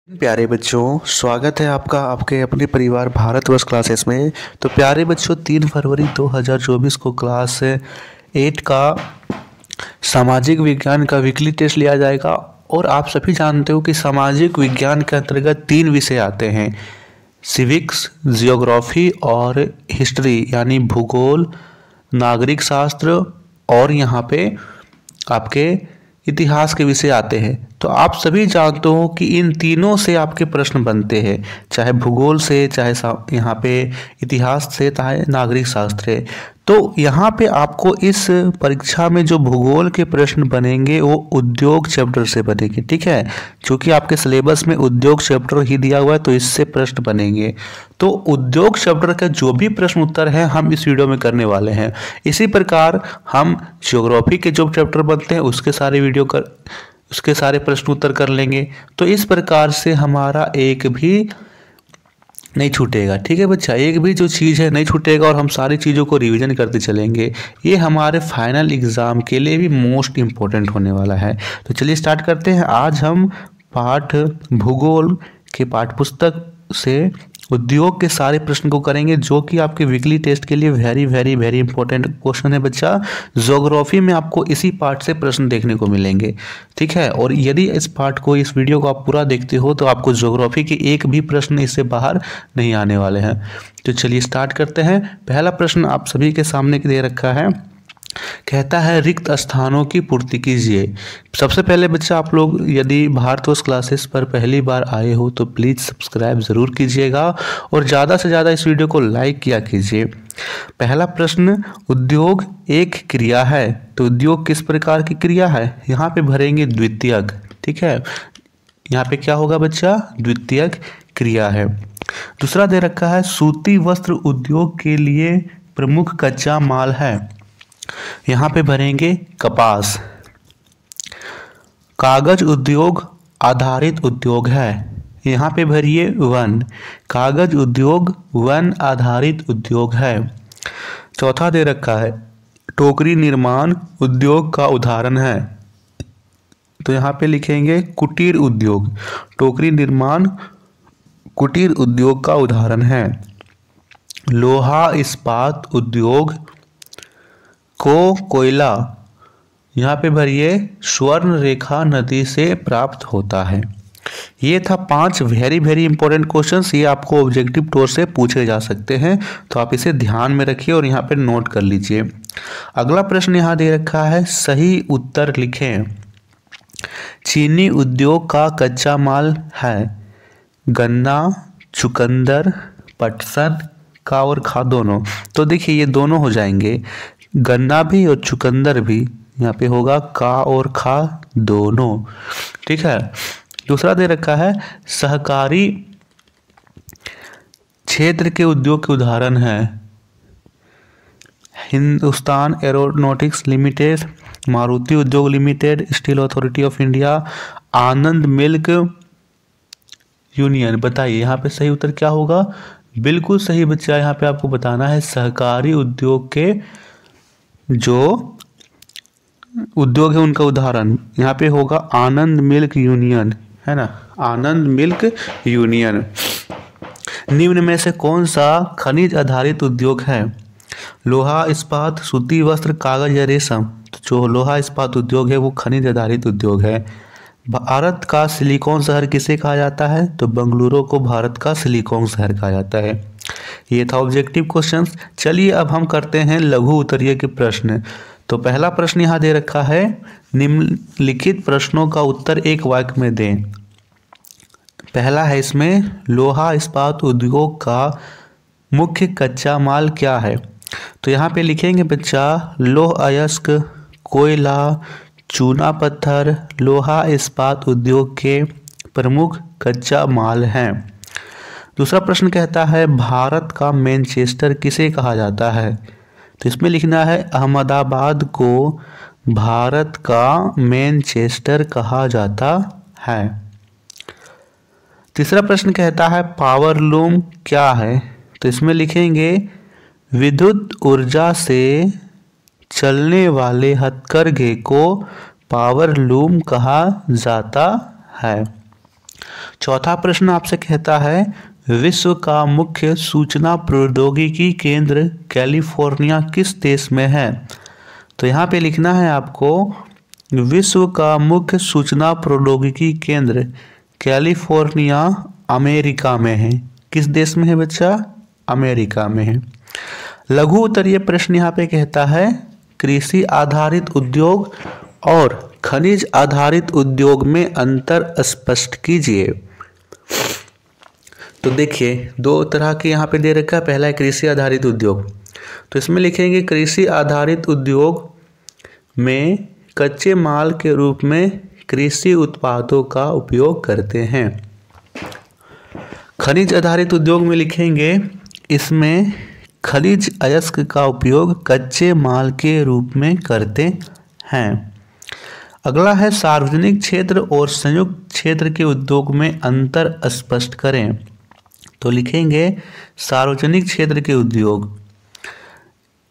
प्यारे बच्चों, स्वागत है आपका आपके अपने परिवार भारतवर्ष क्लासेस में। तो प्यारे बच्चों, 3 फरवरी 2024 को क्लास 8 का सामाजिक विज्ञान का वीकली टेस्ट लिया जाएगा। और आप सभी जानते हो कि सामाजिक विज्ञान के अंतर्गत 3 विषय आते हैं, सिविक्स, जियोग्राफी और हिस्ट्री, यानी भूगोल, नागरिक शास्त्र और यहाँ पे आपके इतिहास के विषय आते हैं। तो आप सभी जानते हो कि इन तीनों से आपके प्रश्न बनते हैं, चाहे भूगोल से, चाहे यहाँ पे इतिहास से, चाहे नागरिक शास्त्र है। तो यहाँ पे आपको इस परीक्षा में जो भूगोल के प्रश्न बनेंगे वो उद्योग चैप्टर से बनेंगे, ठीक है। क्योंकि आपके सिलेबस में उद्योग चैप्टर ही दिया हुआ है तो इससे प्रश्न बनेंगे। तो उद्योग चैप्टर का जो भी प्रश्न उत्तर है हम इस वीडियो में करने वाले हैं। इसी प्रकार हम ज्योग्राफी के जो चैप्टर बनते हैं उसके सारे प्रश्न उत्तर कर लेंगे। तो इस प्रकार से हमारा एक भी नहीं छूटेगा, ठीक है बच्चा, एक भी जो चीज़ है नहीं छूटेगा और हम सारी चीज़ों को रिवीजन करते चलेंगे। ये हमारे फाइनल एग्ज़ाम के लिए भी मोस्ट इम्पोर्टेंट होने वाला है। तो चलिए स्टार्ट करते हैं। आज हम पाठ भूगोल के पाठ्य पुस्तक से उद्योग के सारे प्रश्न को करेंगे, जो कि आपके वीकली टेस्ट के लिए very very very important question है बच्चा। ज्योग्राफी में आपको इसी पार्ट से प्रश्न देखने को मिलेंगे, ठीक है। और यदि इस वीडियो को आप पूरा देखते हो तो आपको ज्योग्राफी के एक भी प्रश्न इससे बाहर नहीं आने वाले हैं। तो चलिए स्टार्ट करते हैं। पहला प्रश्न आप सभी के सामने दे रखा है, कहता है रिक्त स्थानों की पूर्ति कीजिए। सबसे पहले बच्चा, आप लोग यदि भारतवर्ष क्लासेस पर पहली बार आए हो तो प्लीज़ सब्सक्राइब ज़रूर कीजिएगा और ज़्यादा से ज़्यादा इस वीडियो को लाइक किया कीजिए। पहला प्रश्न, उद्योग एक क्रिया है, तो उद्योग किस प्रकार की क्रिया है? यहाँ पे भरेंगे द्वितीयक, ठीक है। यहाँ पे क्या होगा बच्चा? द्वितीयक क्रिया है। दूसरा दे रखा है, सूती वस्त्र उद्योग के लिए प्रमुख कच्चा माल है, यहाँ पे भरेंगे कपास। कागज उद्योग आधारित उद्योग है, यहाँ पे भरिए वन। कागज उद्योग वन आधारित उद्योग है। चौथा दे रखा है, टोकरी निर्माण उद्योग का उदाहरण है, तो यहाँ पे लिखेंगे कुटीर उद्योग। टोकरी निर्माण कुटीर उद्योग का उदाहरण है। लोहा इस्पात उद्योग को कोयला, यहाँ पे भरिए स्वर्ण रेखा नदी से प्राप्त होता है। ये था 5 वेरी वेरी इंपॉर्टेंट क्वेश्चंस। ये आपको ऑब्जेक्टिव तौर से पूछे जा सकते हैं, तो आप इसे ध्यान में रखिए और यहाँ पे नोट कर लीजिए। अगला प्रश्न यहाँ दे रखा है, सही उत्तर लिखें। चीनी उद्योग का कच्चा माल है गन्ना, चुकंदर, पटसन, का और खा दोनों। तो देखिए ये दोनों हो जाएंगे, गन्ना भी और चुकंदर भी। यहाँ पे होगा का और खा दोनों, ठीक है। दूसरा दे रखा है, सहकारी क्षेत्र के उद्योग के उदाहरण है हिंदुस्तान एरोनॉटिक्स लिमिटेड, मारुति उद्योग limited, steel authority of India, Anand milk union. बताइए यहाँ पे सही उत्तर क्या होगा? बिल्कुल सही बच्चा, यहाँ पे आपको बताना है सहकारी उद्योग के जो उद्योग है उनका उदाहरण। यहाँ पे होगा आनंद मिल्क यूनियन, है ना, आनंद मिल्क यूनियन। निम्न में से कौन सा खनिज आधारित उद्योग है? लोहा इस्पात, सूती वस्त्र, कागज या रेशम। तो जो लोहा इस्पात उद्योग है वो खनिज आधारित उद्योग है। भारत का सिलिकॉन शहर किसे कहा जाता है? तो बेंगलुरु को भारत का सिलिकॉन शहर कहा जाता है। ये था ऑब्जेक्टिव क्वेश्चंस। चलिए अब हम करते हैं लघु उत्तरीय के प्रश्न। तो पहला प्रश्न यहाँ दे रखा है, निम्नलिखित प्रश्नों का उत्तर एक वाक्य में दें। पहला है इसमें, लोहा इस्पात उद्योग का मुख्य कच्चा माल क्या है? तो यहाँ पे लिखेंगे बच्चा, लौह अयस्क, कोयला, चूना पत्थर लोहा इस्पात उद्योग के प्रमुख कच्चा माल हैं। दूसरा प्रश्न कहता है, भारत का मैनचेस्टर किसे कहा जाता है? तो इसमें लिखना है, अहमदाबाद को भारत का मैनचेस्टर कहा जाता है। तीसरा प्रश्न कहता है, पावर लूम क्या है? तो इसमें लिखेंगे, विद्युत ऊर्जा से चलने वाले हथकरघे को पावर लूम कहा जाता है। चौथा प्रश्न आपसे कहता है विश्व का मुख्य सूचना प्रौद्योगिकी केंद्र कैलिफोर्निया किस देश में है। तो यहाँ पे लिखना है आपको विश्व का मुख्य सूचना प्रौद्योगिकी केंद्र कैलिफोर्निया अमेरिका में है। किस देश में है बच्चा? अमेरिका में है। लघु उत्तरीय प्रश्न यहाँ पे कहता है कृषि आधारित उद्योग और खनिज आधारित उद्योग में अंतर स्पष्ट कीजिए। तो देखिए दो तरह के यहाँ पे दे रखा है। पहला है कृषि आधारित उद्योग, तो इसमें लिखेंगे कृषि आधारित उद्योग में कच्चे माल के रूप में कृषि उत्पादों का उपयोग करते हैं। खनिज आधारित उद्योग में लिखेंगे इसमें खनिज अयस्क का उपयोग कच्चे माल के रूप में करते हैं। अगला है सार्वजनिक क्षेत्र और संयुक्त क्षेत्र के उद्योग में अंतर स्पष्ट करें। तो लिखेंगे सार्वजनिक क्षेत्र के उद्योग,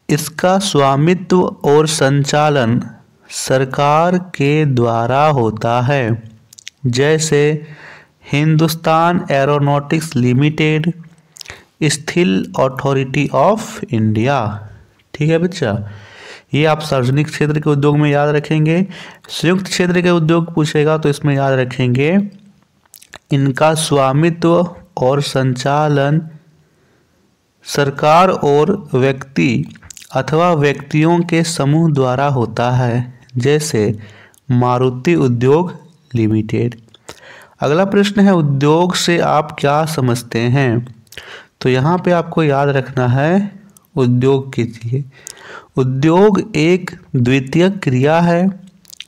इसका स्वामित्व और संचालन सरकार के द्वारा होता है, जैसे Hindustan aeronautics limited, steel authority of India. ठीक है बच्चा, ये आप सार्वजनिक क्षेत्र के उद्योग में याद रखेंगे। संयुक्त क्षेत्र के उद्योग पूछेगा तो इसमें याद रखेंगे इनका स्वामित्व और संचालन सरकार और व्यक्ति अथवा व्यक्तियों के समूह द्वारा होता है, जैसे मारुति उद्योग लिमिटेड। अगला प्रश्न है उद्योग से आप क्या समझते हैं। तो यहाँ पे आपको याद रखना है उद्योग कीजिए। उद्योग एक द्वितीयक क्रिया है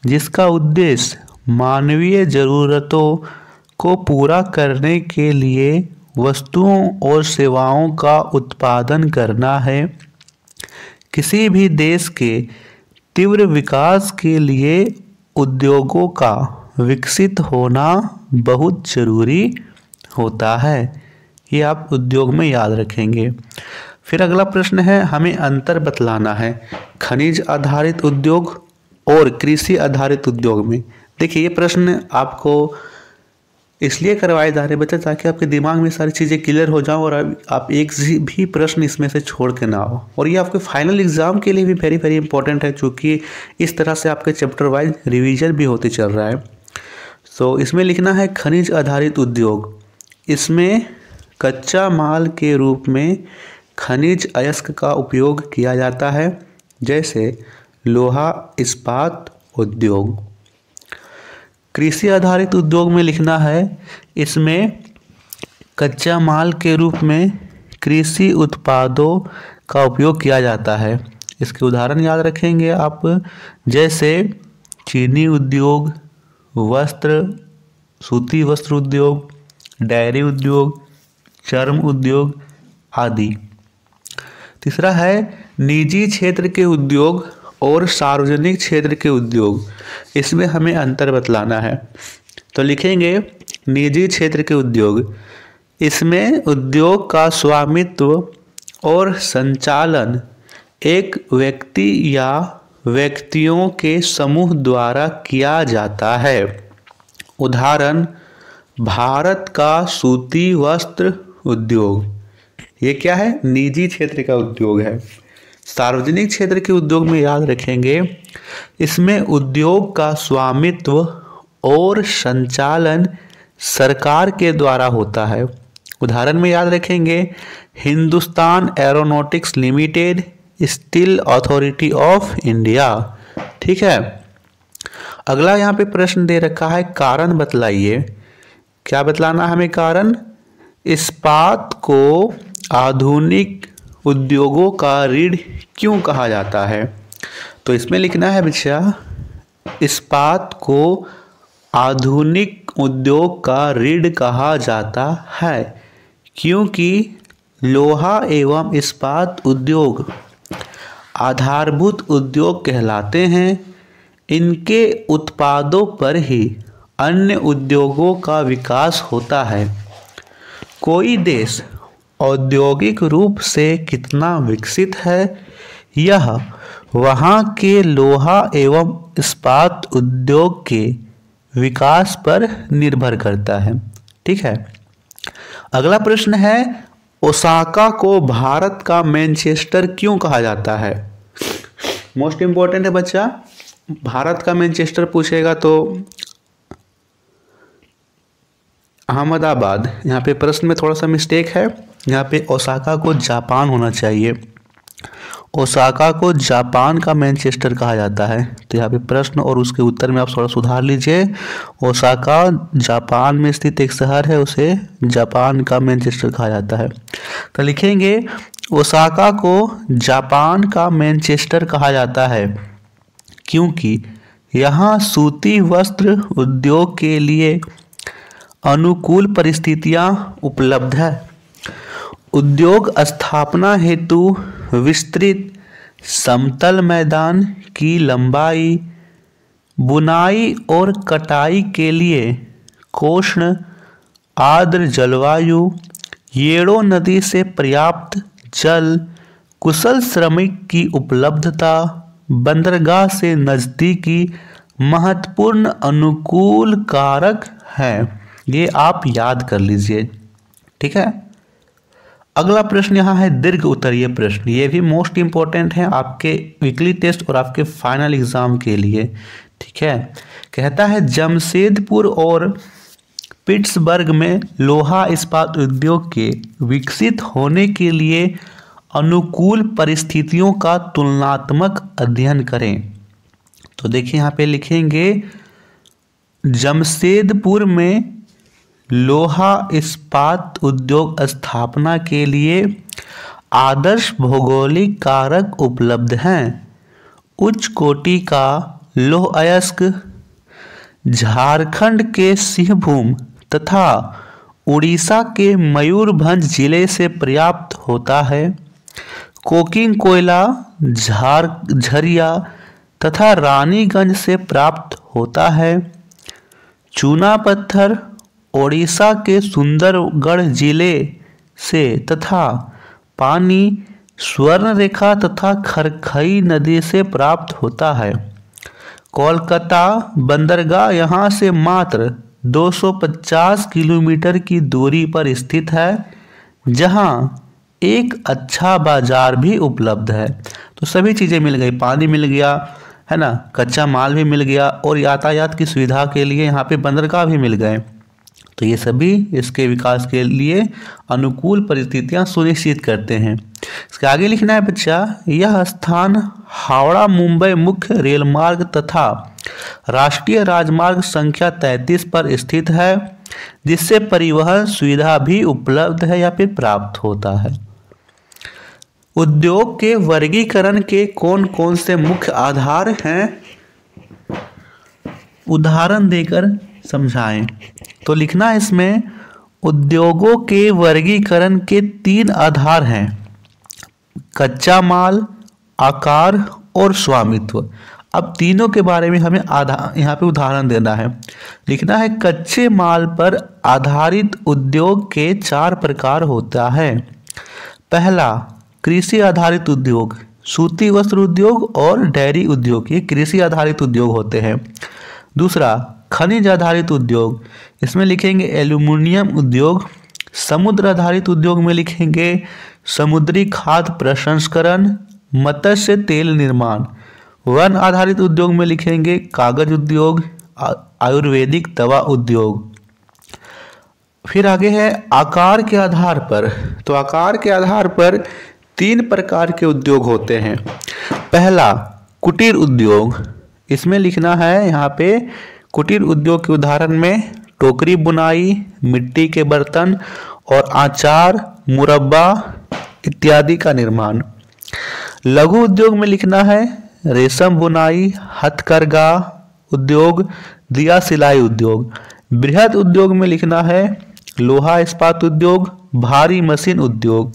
जिसका उद्देश्य मानवीय जरूरतों को पूरा करने के लिए वस्तुओं और सेवाओं का उत्पादन करना है। किसी भी देश के तीव्र विकास के लिए उद्योगों का विकसित होना बहुत जरूरी होता है। ये आप उद्योग में याद रखेंगे। फिर अगला प्रश्न है हमें अंतर बतलाना है खनिज आधारित उद्योग और कृषि आधारित उद्योग में। देखिए ये प्रश्न आपको इसलिए करवाए जा रहे बच्चे ताकि आपके दिमाग में सारी चीज़ें क्लियर हो जाओ और आप एक भी प्रश्न इसमें से छोड़ के ना हो। और ये आपके फाइनल एग्जाम के लिए भी वेरी वेरी इंपॉर्टेंट है, क्योंकि इस तरह से आपके चैप्टर वाइज रिवीजन भी होते चल रहा है। तो इसमें लिखना है खनिज आधारित उद्योग, इसमें कच्चा माल के रूप में खनिज अयस्क का उपयोग किया जाता है, जैसे लोहा इस्पात उद्योग। कृषि आधारित उद्योग में लिखना है इसमें कच्चा माल के रूप में कृषि उत्पादों का उपयोग किया जाता है। इसके उदाहरण याद रखेंगे आप, जैसे चीनी उद्योग, वस्त्र सूती वस्त्र उद्योग, डेयरी उद्योग, चर्म उद्योग आदि। तीसरा है निजी क्षेत्र के उद्योग और सार्वजनिक क्षेत्र के उद्योग, इसमें हमें अंतर बतलाना है। तो लिखेंगे निजी क्षेत्र के उद्योग, इसमें उद्योग का स्वामित्व और संचालन एक व्यक्ति या व्यक्तियों के समूह द्वारा किया जाता है। उदाहरण भारत का सूती वस्त्र उद्योग, ये क्या है? निजी क्षेत्र का उद्योग है। सार्वजनिक क्षेत्र के उद्योग में याद रखेंगे इसमें उद्योग का स्वामित्व और संचालन सरकार के द्वारा होता है। उदाहरण में याद रखेंगे Hindustan aeronautics limited, steel authority of India. ठीक है, अगला यहाँ पे प्रश्न दे रखा है कारण बतलाइए। क्या बतलाना हमें कारण? इस्पात को आधुनिक उद्योगों का रीढ़ क्यों कहा जाता है? तो इसमें लिखना है बच्चा इस्पात को आधुनिक उद्योग का रीढ़ कहा जाता है, क्योंकि लोहा एवं इस्पात उद्योग आधारभूत उद्योग कहलाते हैं। इनके उत्पादों पर ही अन्य उद्योगों का विकास होता है। कोई देश औद्योगिक रूप से कितना विकसित है, यह वहाँ के लोहा एवं इस्पात उद्योग के विकास पर निर्भर करता है। ठीक है। अगला प्रश्न है, ओसाका को भारत का मैनचेस्टर क्यों कहा जाता है? मोस्ट इंपॉर्टेंट है बच्चा, भारत का मैनचेस्टर पूछेगा तो अहमदाबाद, यहाँ पे प्रश्न में थोड़ा सा मिस्टेक है, यहाँ पे ओसाका को जापान होना चाहिए। ओसाका को जापान का मैनचेस्टर कहा जाता है। तो यहाँ पे प्रश्न और उसके उत्तर में आप थोड़ा सुधार लीजिए। ओसाका जापान में स्थित एक शहर है, उसे जापान का मैनचेस्टर कहा जाता है। तो लिखेंगे ओसाका को जापान का मैनचेस्टर कहा जाता है क्योंकि यहाँ सूती वस्त्र उद्योग के लिए अनुकूल परिस्थितियाँ उपलब्ध है। उद्योग स्थापना हेतु विस्तृत समतल मैदान की लंबाई, बुनाई और कटाई के लिए कोष्ण आर्द्र जलवायु, येड़ो नदी से पर्याप्त जल, कुशल श्रमिक की उपलब्धता, बंदरगाह से नज़दीकी महत्वपूर्ण अनुकूल कारक हैं। ये आप याद कर लीजिए, ठीक है। अगला प्रश्न यहाँ है दीर्घ उत्तरीय प्रश्न। ये भी मोस्ट इंपॉर्टेंट है आपके वीकली टेस्ट और आपके फाइनल एग्जाम के लिए, ठीक है। कहता है जमशेदपुर और पिट्सबर्ग में लोहा इस्पात उद्योग के विकसित होने के लिए अनुकूल परिस्थितियों का तुलनात्मक अध्ययन करें। तो देखिए यहाँ पे लिखेंगे जमशेदपुर में लोहा इस्पात उद्योग स्थापना के लिए आदर्श भौगोलिक कारक उपलब्ध हैं। उच्च कोटि का लौह अयस्क झारखंड के सिंहभूम तथा उड़ीसा के मयूरभंज जिले से पर्याप्त होता है। कोकिंग कोयला झरिया तथा रानीगंज से प्राप्त होता है। चूना पत्थर ओडिशा के सुंदरगढ़ जिले से तथा पानी स्वर्ण रेखा तथा खरखई नदी से प्राप्त होता है। कोलकाता बंदरगाह यहाँ से मात्र 250 किलोमीटर की दूरी पर स्थित है, जहाँ एक अच्छा बाजार भी उपलब्ध है। तो सभी चीज़ें मिल गई, पानी मिल गया है ना, कच्चा माल भी मिल गया और यातायात की सुविधा के लिए यहाँ पे बंदरगाह भी मिल गए। तो ये सभी इसके विकास के लिए अनुकूल परिस्थितियाँ सुनिश्चित करते हैं। इसके आगे लिखना है बच्चा, यह स्थान हावड़ा मुंबई मुख्य रेल मार्ग तथा राष्ट्रीय राजमार्ग संख्या 33 पर स्थित है, जिससे परिवहन सुविधा भी उपलब्ध है या फिर प्राप्त होता है। उद्योग के वर्गीकरण के कौन कौन से मुख्य आधार हैं, उदाहरण देकर समझाएं। तो लिखना है इसमें उद्योगों के वर्गीकरण के 3 आधार हैं, कच्चा माल, आकार और स्वामित्व। अब तीनों के बारे में हमें यहाँ पे उदाहरण देना है। लिखना है कच्चे माल पर आधारित उद्योग के 4 प्रकार होता है। पहला कृषि आधारित उद्योग, सूती वस्त्र उद्योग और डेयरी उद्योग, ये कृषि आधारित उद्योग होते हैं। दूसरा खनिज आधारित उद्योग, इसमें लिखेंगे एल्यूमिनियम उद्योग। समुद्र आधारित उद्योग में लिखेंगे समुद्री खाद्य प्रसंस्करण, मत्स्य तेल निर्माण। वन आधारित उद्योग में लिखेंगे कागज उद्योग, आयुर्वेदिक दवा उद्योग। फिर आगे है आकार के आधार पर। तो आकार के आधार पर 3 प्रकार के उद्योग होते हैं। पहला कुटीर उद्योग, इसमें लिखना है यहाँ पे कुटीर उद्योग के उदाहरण में टोकरी बुनाई, मिट्टी के बर्तन और आचार, मुरब्बा इत्यादि का निर्माण। लघु उद्योग में लिखना है रेशम बुनाई, हथकरघा उद्योग, दिया सिलाई उद्योग। बृहद उद्योग में लिखना है लोहा इस्पात उद्योग, भारी मशीन उद्योग।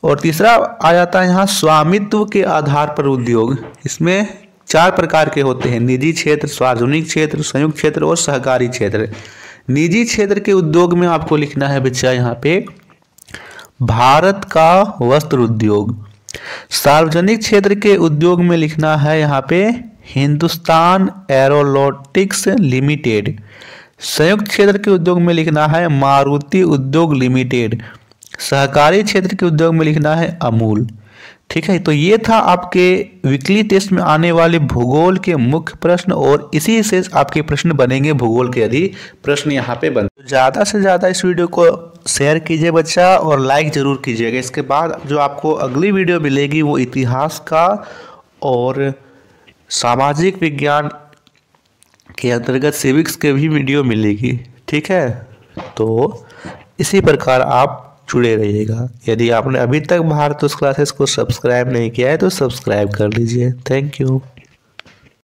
और तीसरा आ जाता है यहाँ स्वामित्व के आधार पर उद्योग। इसमें 4 प्रकार के होते हैं, निजी क्षेत्र, सार्वजनिक क्षेत्र, संयुक्त क्षेत्र और सहकारी क्षेत्र। निजी क्षेत्र के उद्योग में आपको लिखना है बच्चा यहाँ पे भारत का वस्त्र उद्योग। सार्वजनिक क्षेत्र के उद्योग में लिखना है यहाँ पे हिंदुस्तान एरोनॉटिक्स लिमिटेड। संयुक्त क्षेत्र के उद्योग में लिखना है मारुति उद्योग लिमिटेड। सहकारी क्षेत्र के उद्योग में लिखना है अमूल। ठीक है, तो ये था आपके वीकली टेस्ट में आने वाले भूगोल के मुख्य प्रश्न, और इसी से आपके प्रश्न बनेंगे भूगोल के यदि प्रश्न यहाँ पे बन। ज़्यादा से ज़्यादा इस वीडियो को शेयर कीजिए बच्चा, और लाइक ज़रूर कीजिएगा। इसके बाद जो आपको अगली वीडियो मिलेगी वो इतिहास का और सामाजिक विज्ञान के अंतर्गत सिविक्स के भी वीडियो मिलेगी। ठीक है, तो इसी प्रकार आप जुड़े रहिएगा। यदि आपने अभी तक भारत क्लासेस को सब्सक्राइब नहीं किया है तो सब्सक्राइब कर लीजिए। Thank you.